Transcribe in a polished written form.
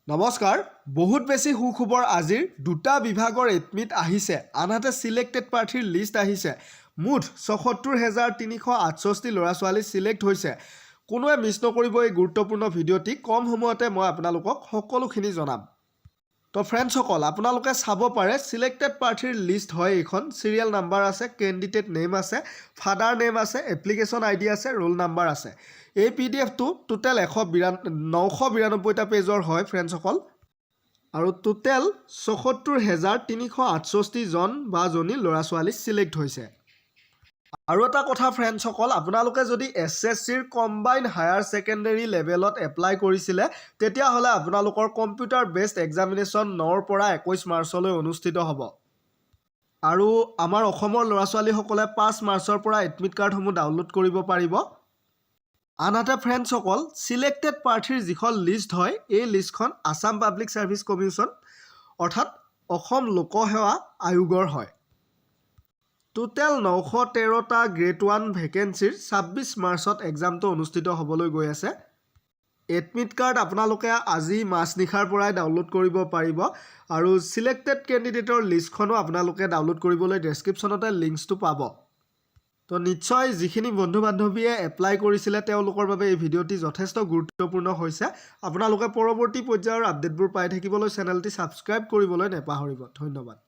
নমস্কাৰ বহুত বেছি সুখবৰ আজিৰ দুটা বিভাগৰ এডমিট আহিছে আনহাতে সিলেক্টেড প্ৰাৰ্থীৰ লিষ্ট আহিছে মুঠ ৭৪,৩৬৮ ল'ৰা ছোৱালী সিলেক্ট হৈছে কোনোৱে মিছ নকৰিব এই গুৰুত্বপূৰ্ণ ভিডিঅ'টি কম সময়তে মই আপোনালোকক সকলোখিনি জনাম তো ফ্ৰেণ্ডসকল আপোনালোকে চাব পাৰে সিলেক্টেড প্ৰাৰ্থীৰ লিষ্ট হয় এইখন সিৰিয়েল নাম্বাৰ আছে কেণ্ডিডেট নেম আছে ফাদাৰ নেম আছে এপ্লিকেশ্যন আইডি আছে ৰোল নাম্বাৰ আছে এই পিডিএফটো টোটেল 992টা পেজৰ হয় ফ্ৰেণ্ডসকল আৰু টোটেল ৭৪,৩৬৮ জন বা জনী ল'ৰা ছোৱালী সিলেক্ট হৈছে আৰু এটা কথা ফ্ৰেণ্ডসকল আপোনালোকে যদি এছএছচিৰ কম্বাইন হায়াৰ সেকেন্ডাৰী লেভেলত এপ্লাই কৰিছিলে তেতিয়া হলে আপোনালোকৰ কম্পিউটাৰ বেসড এক্সামিনেশ্যন 9 পৰা 21 মাৰ্চলৈ অনুষ্ঠিত হ'ব আৰু আমাৰ অসমৰ ল'ৰা ছোৱালীসকলে 5 মাৰ্চৰ পৰা এডমিট কাৰ্ডসমূহ ডাউনলোড কৰিব পাৰিব আনহাতে ফ্ৰেণ্ডসকল সিলেক্টেড প্ৰাৰ্থীৰ যিখন লিষ্ট হয় এই লিষ্টখন আসাম পাব্লিক সাৰ্ভিস কমিশন অৰ্থাৎ অসম লোকসেৱা আয়োগৰ হয় টোটেল 913টা গ্ৰেড 1 ভেকেন্সিৰ 26 মাৰ্চত এক্সামটো অনুষ্ঠিত হ'বলৈ গৈ আছে এডমিট কাৰ্ড আপোনালোকে আজি মাছনিখাৰ পৰাই ডাউনলোড কৰিব পাৰিব আৰু সিলেক্টেড কেণ্ডিডেটৰ লিষ্টখনো আপোনালোকে ডাউনলোড কৰিবলৈ ডেসক্ৰিপচনতে লিংকটো পাব তো নিশ্চয় যিখিনি বন্ধু বান্ধৱীয়ে এপ্লাই কৰিছিলে তেওঁলোকৰ বাবে এই ভিডিঅ'টি যথেষ্ট গুৰুত্বপূৰ্ণ হৈছে আপোনালোকে পৰৱৰ্তী পৰ্যায়ৰ আপডেটবোৰ পাই থাকিবলৈ চেনেলটি সাবস্ক্ৰাইব কৰিবলৈ নেপাহৰিব ধন্যবাদ